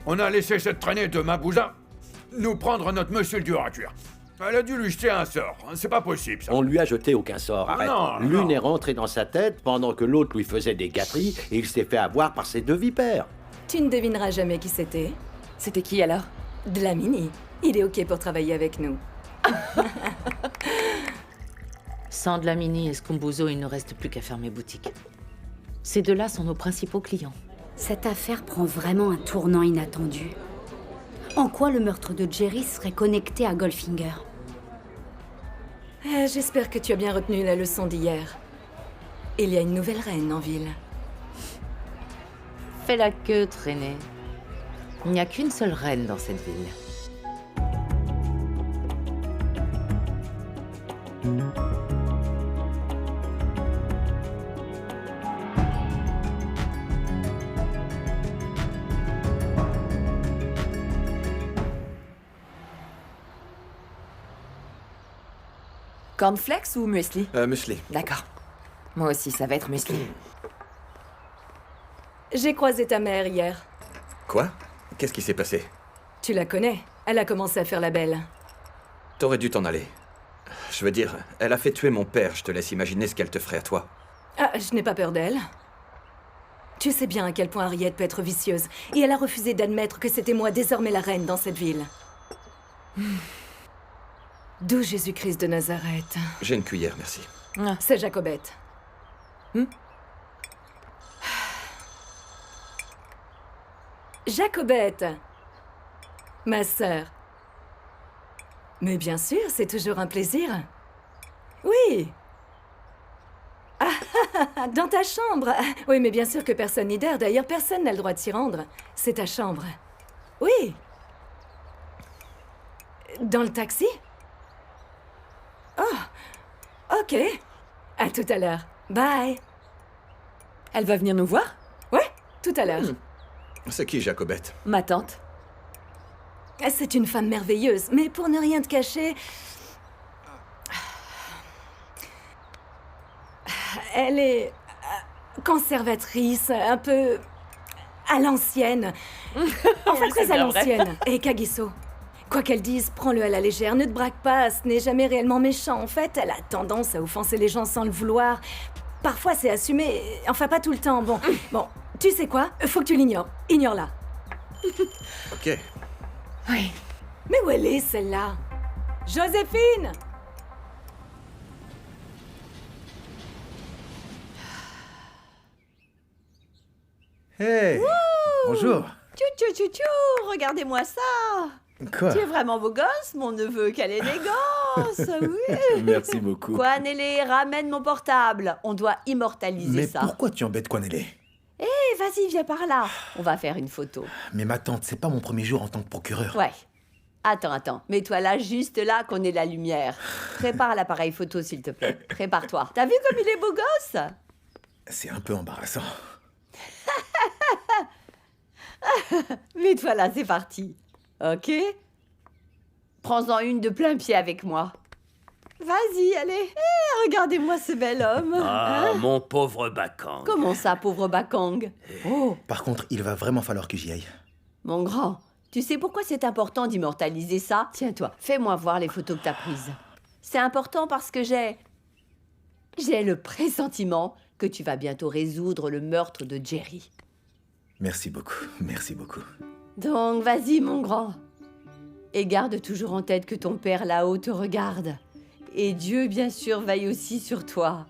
On a laissé cette traînée de Mabouza nous prendre notre monsieur le dur à cuire. Elle a dû lui jeter un sort. C'est pas possible, ça. On lui a jeté aucun sort, arrête. Non, L'une non. est rentrée dans sa tête pendant que l'autre lui faisait des gâteries et il s'est fait avoir par ces 2 vipères. Tu ne devineras jamais qui c'était. C'était qui alors? Dlamini. Il est OK pour travailler avec nous. Sans Dlamini et Scumbuzo, il ne reste plus qu'à fermer boutique. Ces deux-là sont nos principaux clients. Cette affaire prend vraiment un tournant inattendu. En quoi le meurtre de Jerry serait connecté à Goldfinger? J'espère que tu as bien retenu la leçon d'hier. Il y a une nouvelle reine en ville. Fais la queue, traîner. Il n'y a qu'une seule reine dans cette ville. Cornflakes ou muesli? Muesli. D'accord. Moi aussi, ça va être muesli. J'ai croisé ta mère hier. Quoi? Qu'est-ce qui s'est passé? Tu la connais. Elle a commencé à faire la belle. T'aurais dû t'en aller. Je veux dire, elle a fait tuer mon père, je te laisse imaginer ce qu'elle te ferait à toi. Ah, je n'ai pas peur d'elle. Tu sais bien à quel point Harriet peut être vicieuse. Et elle a refusé d'admettre que c'était moi désormais la reine dans cette ville. D'où Jésus-Christ de Nazareth? J'ai une cuillère, merci. C'est Jacobette. Jacobette! Ma sœur. Mais bien sûr, c'est toujours un plaisir. Oui! Ah, dans ta chambre! Oui, mais bien sûr que personne n'y dare. D'ailleurs, personne n'a le droit de s'y rendre. C'est ta chambre. Oui! Dans le taxi? Oh! Ok. À tout à l'heure. Bye! Elle va venir nous voir? Ouais, tout à l'heure. C'est qui, Jacobette? Ma tante. C'est une femme merveilleuse, mais pour ne rien te cacher... Elle est conservatrice, un peu à l'ancienne. Enfin, très à l'ancienne. Et Kagiso. Quoi qu'elle dise, prends-le à la légère, ne te braque pas, ce n'est jamais réellement méchant. En fait, elle a tendance à offenser les gens sans le vouloir. Parfois, c'est assumé, enfin pas tout le temps. Bon, tu sais quoi? Faut que tu l'ignores. Ignore-la. Ok. Oui. Mais où elle est, celle-là? Joséphine! Hey! Bonjour! Tchou, regardez-moi ça! Quoi? Tu es vraiment beau gosse, mon neveu, quelle élégance! Oui! Merci beaucoup. Quoi, Nelly, ramène mon portable. On doit immortaliser Mais ça. pourquoi tu embêtes Kwanele? Eh, vas-y, viens par là. On va faire une photo. Mais ma tante, c'est pas mon premier jour en tant que procureur. Ouais. Attends. Mets-toi là, juste là, qu'on ait la lumière. Prépare l'appareil photo, s'il te plaît. Prépare-toi. T'as vu comme il est beau gosse? C'est un peu embarrassant. Mets-toi là, c'est parti. Ok? Prends-en une de plein pied avec moi. Vas-y, allez. Regardez-moi ce bel homme. Ah, Hein? mon pauvre Bakang. Comment ça, pauvre Bakang? Oh, Par contre, il va vraiment falloir que j'y aille. mon grand, tu sais pourquoi c'est important d'immortaliser ça? Tiens-toi, fais-moi voir les photos que t'as prises. C'est important parce que j'ai le pressentiment que tu vas bientôt résoudre le meurtre de Jerry. Merci beaucoup, merci beaucoup. Donc, vas-y, mon grand. Et garde toujours en tête que ton père là-haut te regarde. Et Dieu, bien sûr, veille aussi sur toi.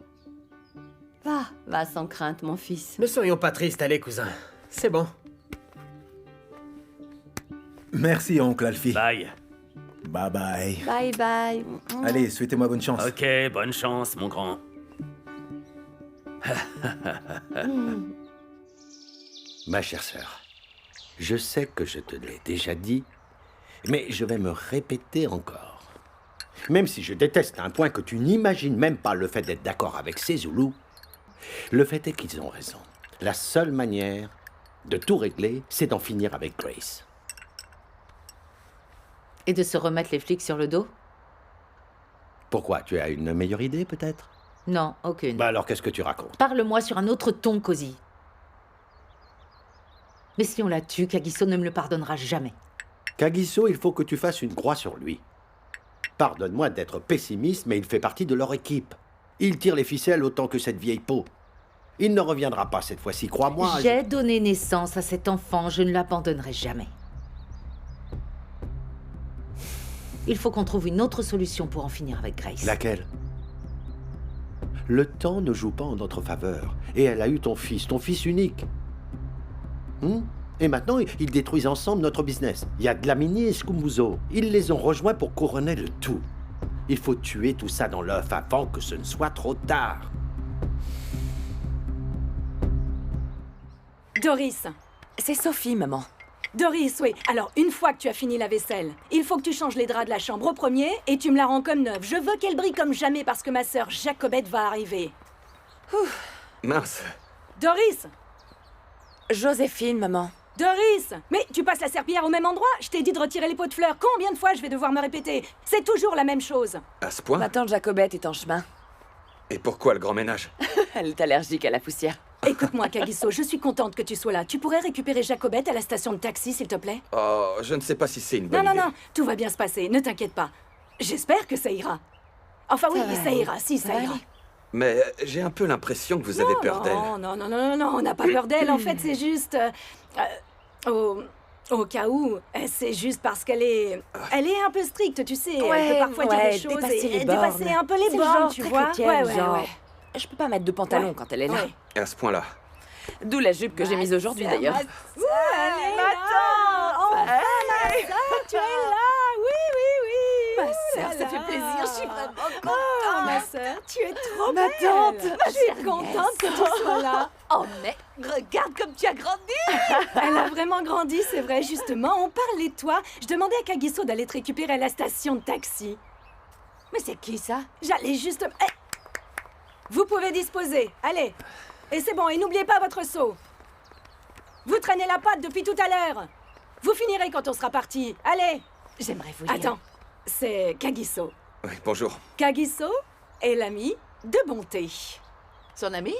Va sans crainte, mon fils. Ne soyons pas tristes, allez, cousin. C'est bon. Merci, oncle Alfie. Bye. Bye bye. Bye bye. Allez, souhaitez-moi bonne chance. Ok, bonne chance, mon grand. Ma chère sœur, je sais que je te l'ai déjà dit, mais je vais me répéter encore. Même si je déteste à un point que tu n'imagines même pas le fait d'être d'accord avec ces Zoulous, le fait est qu'ils ont raison. La seule manière de tout régler, c'est d'en finir avec Grace. Et de se remettre les flics sur le dos? Pourquoi? Tu as une meilleure idée, peut-être? Non, aucune. Bah alors, qu'est-ce que tu racontes? Parle-moi sur un autre ton, Cozy. Mais si on la tue, Kagiso ne me le pardonnera jamais. Kagiso, il faut que tu fasses une croix sur lui. Pardonne-moi d'être pessimiste, mais il fait partie de leur équipe. Il tire les ficelles autant que cette vieille peau. Il ne reviendra pas cette fois-ci, crois-moi. J'ai donné naissance à cet enfant, je ne l'abandonnerai jamais. Il faut qu'on trouve une autre solution pour en finir avec Grace. Laquelle? Le temps ne joue pas en notre faveur. Et elle a eu ton fils unique. Et maintenant, ils détruisent ensemble notre business. Il y a Dlamini et Skumbuzo. Ils les ont rejoints pour couronner le tout. Il faut tuer tout ça dans l'œuf avant que ce ne soit trop tard. Doris. C'est Sophie, maman. Doris, oui. Alors, une fois que tu as fini la vaisselle, il faut que tu changes les draps de la chambre au premier et tu me la rends comme neuve. Je veux qu'elle brille comme jamais parce que ma sœur Jacobette va arriver. Mince. Doris! Joséphine, maman. Doris! Mais tu passes la serpillière au même endroit? Je t'ai dit de retirer les pots de fleurs. Combien de fois je vais devoir me répéter? C'est toujours la même chose. À ce point? Ma tante Jacobette est en chemin. Et pourquoi le grand ménage? Elle est allergique à la poussière. Écoute-moi, Kagiso, je suis contente que tu sois là. Tu pourrais récupérer Jacobette à la station de taxi, s'il te plaît? Oh, je ne sais pas si c'est une bonne Non, idée. non, non, tout va bien se passer, ne t'inquiète pas. J'espère que ça ira. Enfin oui, ça ira, si, ça ira. Mais j'ai un peu l'impression que vous avez peur d'elle. Non, non, non, non, non, on n'a pas peur d'elle. En fait, c'est juste... au cas où, c'est juste parce qu'elle est... Elle est un peu stricte, tu sais. Elle peut parfois dire des choses dépasser et les dépasser bornes. un peu les C'est le bornes, genre tu très vois. chrétienne, genre. Je peux pas mettre de pantalon quand elle est là. Ouais. À ce point-là. D'où la jupe que j'ai mise aujourd'hui, d'ailleurs. Elle est là. Enfin, ma sœur, tu es là. Oui, oui, oui. Ma sœur, Ouh là ça fait là. plaisir, je suis vraiment contente. Oh, ma sœur, tu es trop Ma belle. tante, Je suis contente que tu sois là. Oh, mais regarde comme tu as grandi! Elle a vraiment grandi, c'est vrai. Justement, on parlait de toi. Je demandais à Kagiso d'aller te récupérer à la station de taxi. Mais c'est qui ça? J'allais juste... Eh, vous pouvez disposer. Allez. Et c'est bon, et n'oubliez pas votre seau. Vous traînez la patte depuis tout à l'heure. Vous finirez quand on sera parti. Allez. J'aimerais vous dire. Attends, c'est Kagiso. Oui, bonjour. Kagiso est l'ami de Bonté. Son ami?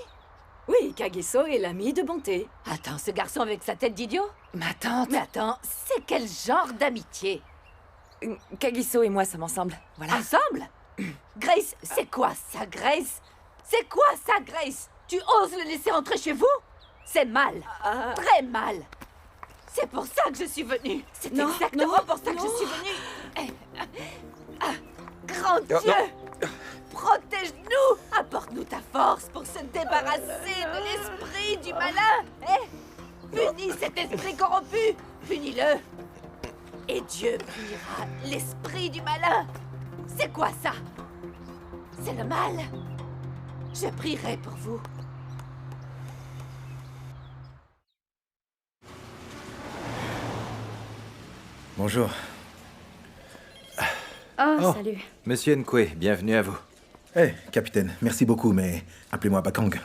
Oui, Kagiso est l'ami de Bonté. Attends, ce garçon avec sa tête d'idiot? Ma tante. Mais attends, c'est quel genre d'amitié? Kagiso et moi sommes ensemble. Voilà. Ensemble? Grace, c'est quoi ça, Grace? C'est quoi ça, Grace? Tu oses le laisser entrer chez vous? C'est mal. Très mal. C'est pour ça que je suis venue. C'est Non, exactement non, pour ça que non. je suis venue. Grand Non, Dieu! Protège-nous! Apporte-nous ta force pour se débarrasser de l'esprit du malin! Punis cet esprit corrompu! Punis-le! Et Dieu punira l'esprit du malin! C'est quoi ça? C'est le mal? Je prierai pour vous. Bonjour. Oh, salut. Monsieur Nkwe, bienvenue à vous. Eh, capitaine, merci beaucoup, mais appelez-moi Bakang.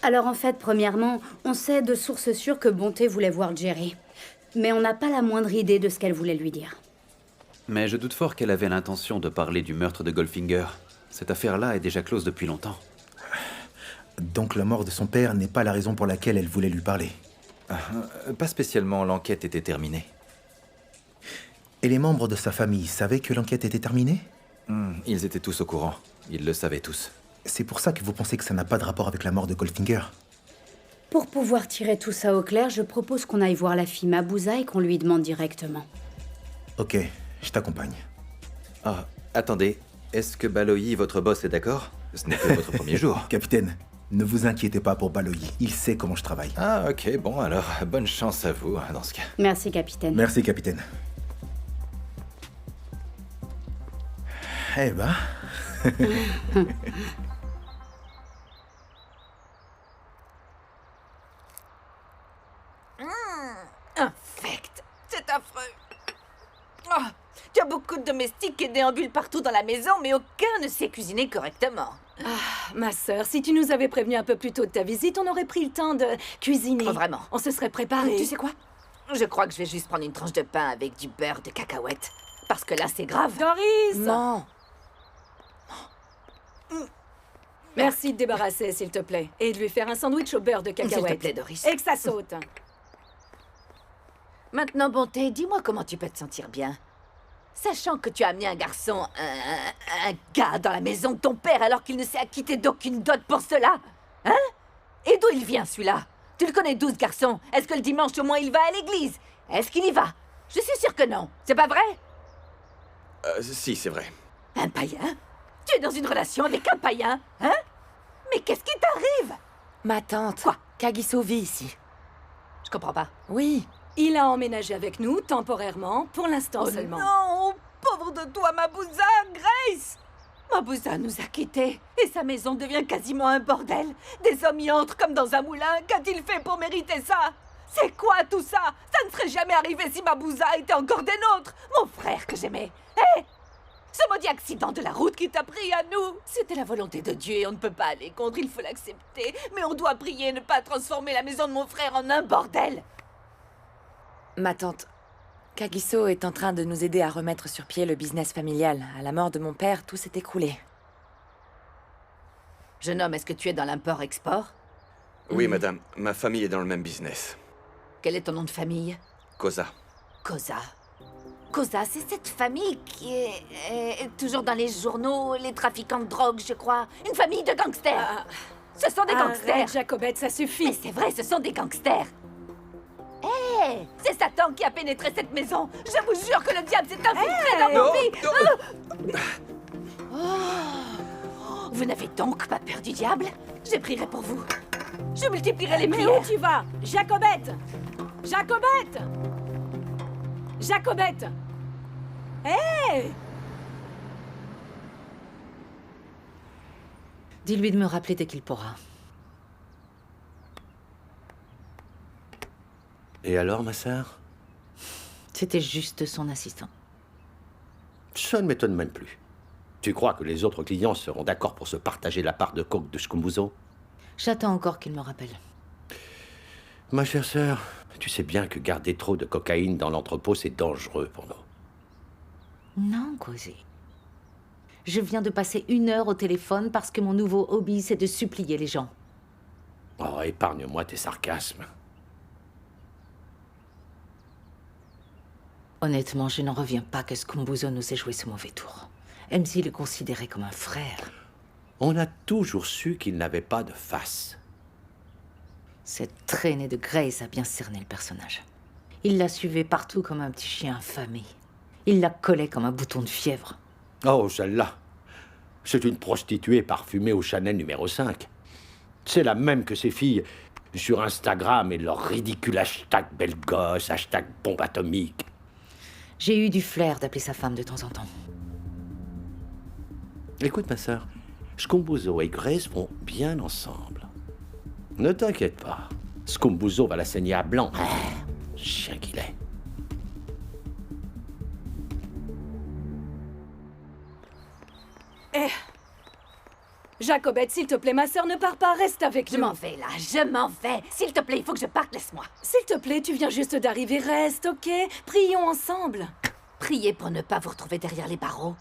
Alors en fait, premièrement, on sait de sources sûres que Bonté voulait voir Jerry. Mais on n'a pas la moindre idée de ce qu'elle voulait lui dire. Mais je doute fort qu'elle avait l'intention de parler du meurtre de Goldfinger. Cette affaire-là est déjà close depuis longtemps. Donc la mort de son père n'est pas la raison pour laquelle elle voulait lui parler. Pas spécialement, l'enquête était terminée. Et les membres de sa famille savaient que l'enquête était terminée? Ils étaient tous au courant. Ils le savaient tous. C'est pour ça que vous pensez que ça n'a pas de rapport avec la mort de Goldfinger? Pour pouvoir tirer tout ça au clair, je propose qu'on aille voir la fille Mabouza et qu'on lui demande directement. Ok, je t'accompagne. Ah, attendez. Est-ce que Baloyi, votre boss, est d'accord? Ce n'est que votre premier jour. Capitaine, ne vous inquiétez pas pour Baloyi. Il sait comment je travaille. Ah, ok, bon, alors, bonne chance à vous, dans ce cas. Merci, capitaine. Merci, capitaine. Eh ben... Infect. C'est affreux. Oh, tu as beaucoup de domestiques qui déambulent partout dans la maison, mais aucun ne sait cuisiner correctement. Ma sœur, si tu nous avais prévenu un peu plus tôt de ta visite, on aurait pris le temps de cuisiner. Oh, vraiment? On se serait préparé. Tu sais quoi? Je crois que je vais juste prendre une tranche de pain avec du beurre de cacahuète. Parce que là, c'est grave. Doris! Non. Merci de débarrasser, s'il te plaît. Et de lui faire un sandwich au beurre de cacahuète. S'il te plaît, Doris. Et que ça saute. Maintenant, Bonté, dis-moi comment tu peux te sentir bien. Sachant que tu as amené un garçon, un gars dans la maison de ton père alors qu'il ne s'est acquitté d'aucune dot pour cela. Hein? Et d'où il vient, celui-là? Tu le connais d'où, ce garçon? Est-ce que le dimanche, au moins, il va à l'église? Est-ce qu'il y va? Je suis sûre que non. C'est pas vrai? Si, c'est vrai. Un païen? Tu es dans une relation avec un païen? Hein? Mais qu'est-ce qui t'arrive? Ma tante. Quoi? Kagiso vit ici. Je comprends pas. Oui. Il a emménagé avec nous, temporairement, pour l'instant seulement. Non, pauvre de toi, Mabouza, Grace! Mabouza nous a quittés et sa maison devient quasiment un bordel. Des hommes y entrent comme dans un moulin. Qu'a-t-il fait pour mériter ça? C'est quoi tout ça? Ça ne serait jamais arrivé si Mabouza était encore des nôtres. Mon frère que j'aimais. Hé! Ce maudit accident de la route qui t'a pris à nous, c'était la volonté de Dieu et on ne peut pas aller contre, il faut l'accepter. Mais on doit prier et ne pas transformer la maison de mon frère en un bordel. Ma tante. Kagiso est en train de nous aider à remettre sur pied le business familial. À la mort de mon père, tout s'est écroulé. Jeune homme, est-ce que tu es dans l'import-export? Oui, madame. Ma famille est dans le même business. Quel est ton nom de famille? Koza. Koza. Koza, c'est cette famille qui est toujours dans les journaux, les trafiquants de drogue, je crois. Une famille de gangsters. Ce sont des gangsters. Arrête, Jacobette, ça suffit. Mais c'est vrai, ce sont des gangsters. Hé, c'est Satan qui a pénétré cette maison. Je vous jure que le diable s'est infiltré dans mon vie. Oh, vous n'avez donc pas peur du diable? Je prierai pour vous. Je multiplierai les Mais prières. où tu vas? Jacobette! Jacobette! Jacobette! Hé! Dis-lui de me rappeler dès qu'il pourra. Et alors, ma sœur? C'était juste son assistant. Ça ne m'étonne même plus. Tu crois que les autres clients seront d'accord pour se partager la part de coke de Skumbuzo? J'attends encore qu'il me rappelle. Ma chère sœur, tu sais bien que garder trop de cocaïne dans l'entrepôt, c'est dangereux pour nous. Non, Cozy. Je viens de passer 1 heure au téléphone parce que mon nouveau hobby, c'est de supplier les gens. Oh, épargne-moi tes sarcasmes. Honnêtement, je n'en reviens pas que Skumbuzo nous ait joué ce mauvais tour. MC le considérait comme un frère. On a toujours su qu'il n'avait pas de face. Cette traînée de Grace a bien cerné le personnage. Il la suivait partout comme un petit chien affamé. Il la collait comme un bouton de fièvre. Oh, celle-là. C'est une prostituée parfumée au Chanel numéro 5. C'est la même que ses filles sur Instagram et leur ridicule hashtag belle gosse, hashtag bombe atomique. J'ai eu du flair d'appeler sa femme de temps en temps. Écoute, ma sœur, Skumbuzo et Grace vont bien ensemble. Ne t'inquiète pas. Skumbuzo va la saigner à blanc. Ah, chien qu'il est. Eh. Jacobette, s'il te plaît, ma sœur, ne pars pas, reste avec nous. Je m'en vais là, je m'en vais. S'il te plaît, il faut que je parte, laisse-moi. S'il te plaît, tu viens juste d'arriver, reste, ok? Prions ensemble. Priez pour ne pas vous retrouver derrière les barreaux.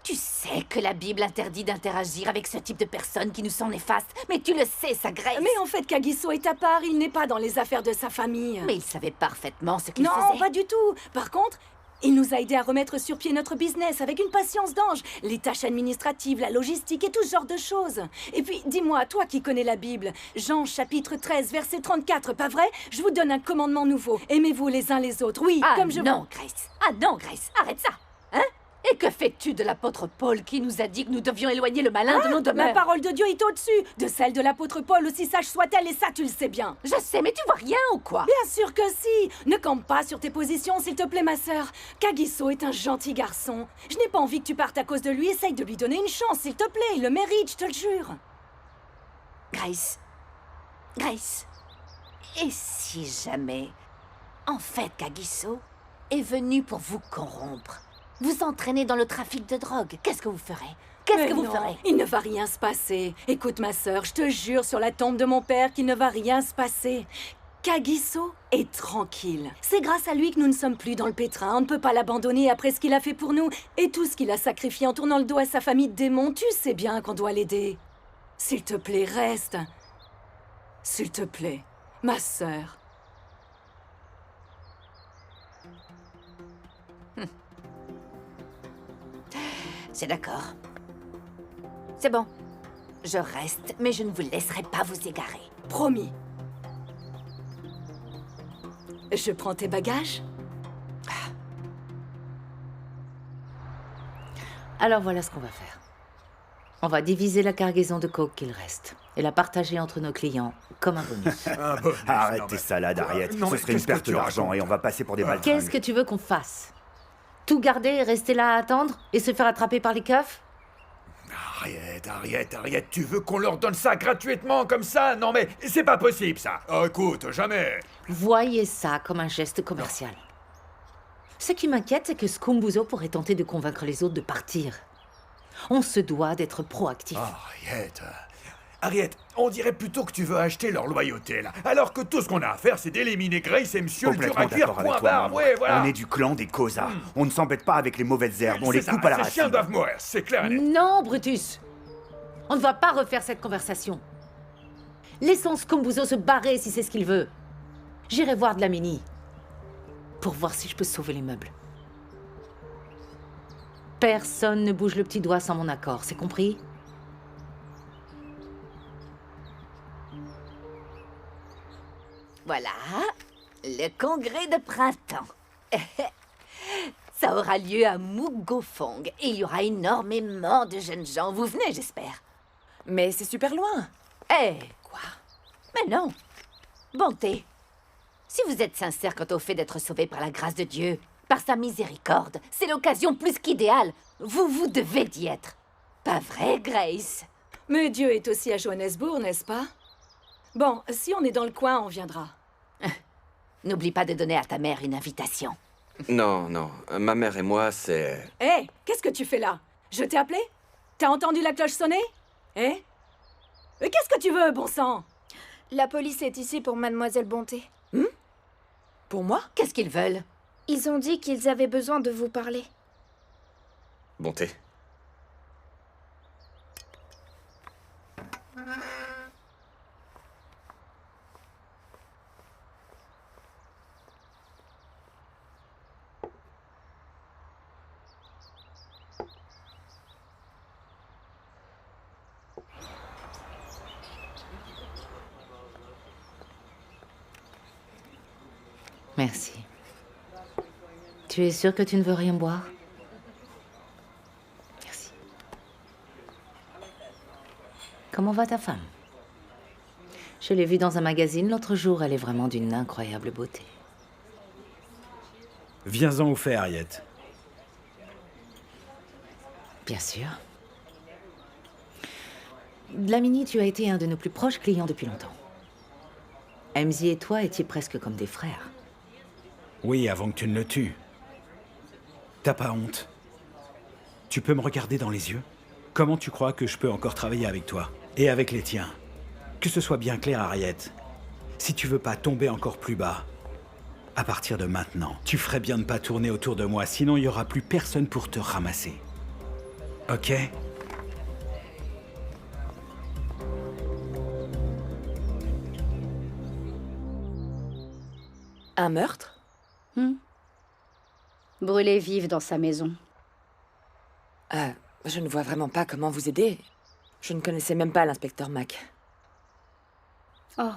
Tu sais que la Bible interdit d'interagir avec ce type de personnes qui nous sont néfastes. Mais tu le sais, ça Grace. Mais en fait, Kagiso est à part, il n'est pas dans les affaires de sa famille. Mais il savait parfaitement ce qu'il Non, faisait. pas du tout. Par contre, il nous a aidés à remettre sur pied notre business avec une patience d'ange. Les tâches administratives, la logistique et tout ce genre de choses. Et puis, dis-moi, toi qui connais la Bible, Jean chapitre 13, verset 34, pas vrai? Je vous donne un commandement nouveau. Aimez-vous les uns les autres, oui, Ah comme je non, Grace. Ah non, Grace, arrête ça. Hein? Et que fais-tu de l'apôtre Paul qui nous a dit que nous devions éloigner le malin de nos demeures? Ma parole de Dieu est au-dessus de celle de l'apôtre Paul, aussi sage soit-elle, et ça tu le sais bien. Je sais, mais tu vois rien ou quoi? Bien sûr que si. Ne campe pas sur tes positions, s'il te plaît, ma sœur. Kagiso est un gentil garçon. Je n'ai pas envie que tu partes à cause de lui. Essaye de lui donner une chance, s'il te plaît. Il le mérite, je te le jure. Grace. Grace. Et si jamais, en fait, Kagiso est venu pour vous corrompre, vous entraîner dans le trafic de drogue, qu'est-ce que vous ferez? Qu'est-ce que vous non, ferez? Il ne va rien se passer. Écoute, ma sœur, je te jure sur la tombe de mon père qu'il ne va rien se passer. Kagiso est tranquille. C'est grâce à lui que nous ne sommes plus dans le pétrin. On ne peut pas l'abandonner après ce qu'il a fait pour nous et tout ce qu'il a sacrifié en tournant le dos à sa famille de démons. Tu sais bien qu'on doit l'aider. S'il te plaît, reste. S'il te plaît, ma sœur. C'est d'accord. C'est bon. Je reste, mais je ne vous laisserai pas vous égarer. Promis. Je prends tes bagages? Alors voilà ce qu'on va faire. On va diviser la cargaison de coke qu'il reste et la partager entre nos clients comme un bonus. Arrête tes salades, Harriet. Ce serait une perte d'argent et on va passer pour des baltringues. Qu'est-ce que tu veux qu'on fasse? Tout garder et rester là à attendre et se faire attraper par les keufs? Harriet, tu veux qu'on leur donne ça gratuitement comme ça? Non mais c'est pas possible ça. Oh, écoute, jamais. Voyez ça comme un geste commercial. Ce qui m'inquiète, c'est que Scumbuzo pourrait tenter de convaincre les autres de partir. On se doit d'être proactif. Harriet, on dirait plutôt que tu veux acheter leur loyauté, là. Alors que tout ce qu'on a à faire, c'est d'éliminer Grace et Monsieur le dur à cuire, point barre, ouais, voilà. On est du clan des Cosa. On ne s'embête pas avec les mauvaises herbes, on les coupe à la Ces racine. chiens doivent mourir, c'est clair et net. Non, Brutus! On ne va pas refaire cette conversation. Laissons Scumbuzo se barrer si c'est ce qu'il veut. J'irai voir Dlamini pour voir si je peux sauver les meubles. Personne ne bouge le petit doigt sans mon accord, c'est compris? Voilà, le congrès de printemps. Ça aura lieu à Mugofong et il y aura énormément de jeunes gens. Vous venez, j'espère. Mais c'est super loin. Quoi? Mais non. Bonté. Si vous êtes sincère quant au fait d'être sauvé par la grâce de Dieu, par sa miséricorde, c'est l'occasion plus qu'idéale. Vous devez d'y être. Pas vrai, Grace? Mais Dieu est aussi à Johannesburg, n'est-ce pas? Bon, si on est dans le coin, on viendra. N'oublie pas de donner à ta mère une invitation. Non, ma mère et moi, c'est... Hé, qu'est-ce que tu fais là? Je t'ai appelé? T'as entendu la cloche sonner? Qu'est-ce que tu veux, bon sang? La police est ici pour Mademoiselle Bonté. Pour moi? Qu'est-ce qu'ils veulent? Ils ont dit qu'ils avaient besoin de vous parler. Bonté. Merci. Tu es sûr que tu ne veux rien boire? Merci. Comment va ta femme? Je l'ai vue dans un magazine l'autre jour, elle est vraiment d'une incroyable beauté. Viens-en au fait, Harriet. Bien sûr. Dlamini, tu as été un de nos plus proches clients depuis longtemps. Emzy et toi étiez presque comme des frères. Oui, avant que tu ne le tues. T'as pas honte? Tu peux me regarder dans les yeux? Comment tu crois que je peux encore travailler avec toi? Et avec les tiens? Que ce soit bien clair, Harriet. Si tu veux pas tomber encore plus bas, à partir de maintenant, tu ferais bien de pas tourner autour de moi, sinon il y aura plus personne pour te ramasser. Ok? Un meurtre? Brûlée vive dans sa maison. Je ne vois vraiment pas comment vous aider. Je ne connaissais même pas l'inspecteur Mac. Oh.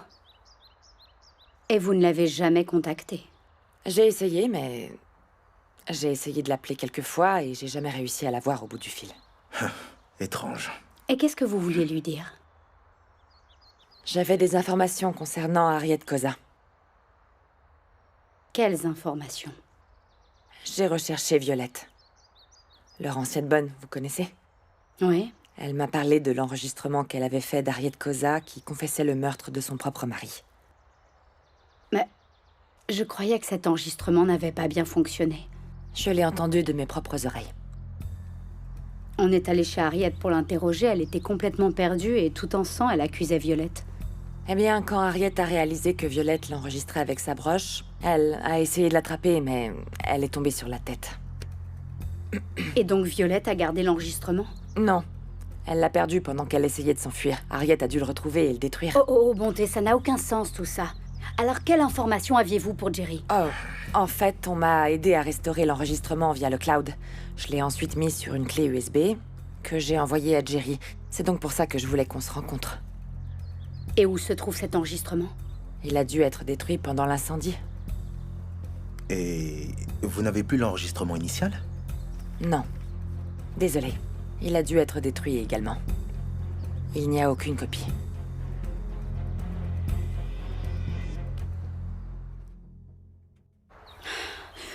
Et vous ne l'avez jamais contacté? J'ai essayé, mais... J'ai essayé de l'appeler quelques fois et j'ai jamais réussi à la voir au bout du fil. Étrange. Et qu'est-ce que vous vouliez lui dire? J'avais des informations concernant Harriet Cosa. Quelles informations? J'ai recherché Violette. Leur ancienne bonne, vous connaissez? Oui. Elle m'a parlé de l'enregistrement qu'elle avait fait d'Harriet Cosa qui confessait le meurtre de son propre mari. Mais je croyais que cet enregistrement n'avait pas bien fonctionné. Je l'ai entendu de mes propres oreilles. On est allé chez Harriet pour l'interroger, elle était complètement perdue et tout en sang, elle accusait Violette. Eh bien, quand Harriet a réalisé que Violette l'enregistrait avec sa broche, elle a essayé de l'attraper, mais elle est tombée sur la tête. Et donc Violette a gardé l'enregistrement? Non. Elle l'a perdu pendant qu'elle essayait de s'enfuir. Harriet a dû le retrouver et le détruire. Oh, Bonté, ça n'a aucun sens tout ça. Alors, quelle information aviez-vous pour Jerry? Oh, en fait, on m'a aidé à restaurer l'enregistrement via le cloud. Je l'ai ensuite mis sur une clé USB que j'ai envoyée à Jerry. C'est donc pour ça que je voulais qu'on se rencontre. Et où se trouve cet enregistrement? Il a dû être détruit pendant l'incendie. Et vous n'avez plus l'enregistrement initial? Non. Désolé. Il a dû être détruit également. Il n'y a aucune copie.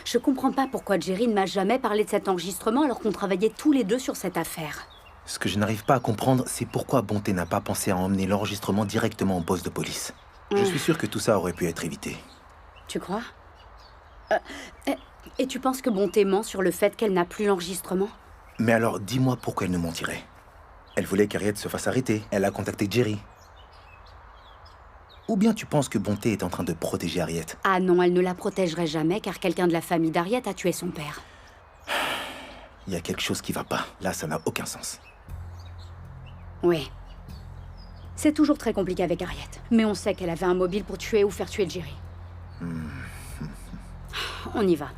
Je comprends pas pourquoi Jerry ne m'a jamais parlé de cet enregistrement alors qu'on travaillait tous les deux sur cette affaire. Ce que je n'arrive pas à comprendre, c'est pourquoi Bonté n'a pas pensé à emmener l'enregistrement directement au poste de police. Je suis sûr que tout ça aurait pu être évité. Tu crois? Et tu penses que Bonté ment sur le fait qu'elle n'a plus l'enregistrement? Mais alors, dis-moi pourquoi elle nous mentirait. Elle voulait qu'Harriet se fasse arrêter. Elle a contacté Jerry. Ou bien tu penses que Bonté est en train de protéger Harriet? Ah non, elle ne la protégerait jamais car quelqu'un de la famille d'Harriet a tué son père. Il y a quelque chose qui va pas. Là, ça n'a aucun sens. Oui. C'est toujours très compliqué avec Harriet. Mais on sait qu'elle avait un mobile pour tuer ou faire tuer Jerry. On y va.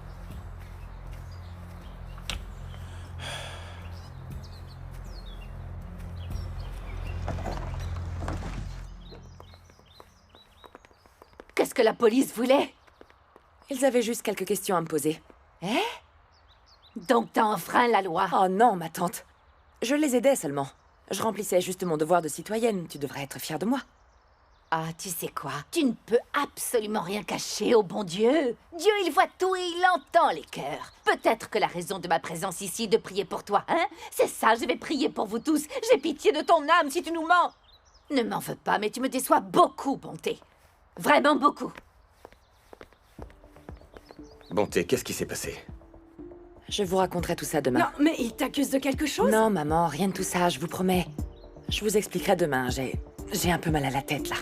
Qu'est-ce que la police voulait? Ils avaient juste quelques questions à me poser. Hein? Donc t'as enfreint la loi? Oh non, ma tante. Je les aidais seulement. Je remplissais juste mon devoir de citoyenne. Tu devrais être fière de moi. Ah, tu sais quoi? Tu ne peux absolument rien cacher au bon Dieu. Dieu, il voit tout et il entend les cœurs. Peut-être que la raison de ma présence ici est de prier pour toi, hein? C'est ça, je vais prier pour vous tous. J'ai pitié de ton âme si tu nous mens. Ne m'en veux pas, mais tu me déçois beaucoup, Bonté. Vraiment beaucoup. Bonté, qu'est-ce qui s'est passé? Je vous raconterai tout ça demain. Non, mais il t'accuse de quelque chose? Non, maman, rien de tout ça, je vous promets. Je vous expliquerai demain, j'ai un peu mal à la tête, là.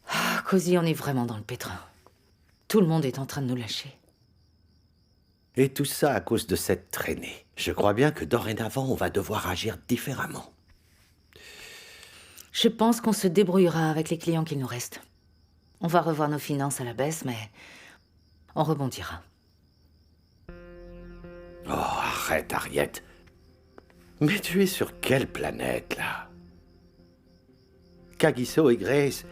Ah, Cozy, on est vraiment dans le pétrin. Tout le monde est en train de nous lâcher. Et tout ça à cause de cette traînée. Je crois bien que dorénavant, on va devoir agir différemment. Je pense qu'on se débrouillera avec les clients qu'il nous reste. On va revoir nos finances à la baisse, mais on rebondira. Oh, arrête, Harriet. Mais tu es sur quelle planète, là? Kagiso et Grace.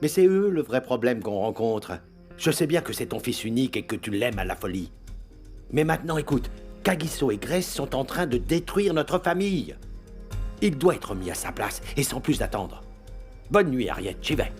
Mais c'est eux le vrai problème qu'on rencontre. Je sais bien que c'est ton fils unique et que tu l'aimes à la folie. Mais maintenant, écoute, Kagiso et Grace sont en train de détruire notre famille. Il doit être mis à sa place, et sans plus attendre. Bonne nuit, Harriet, j'y vais.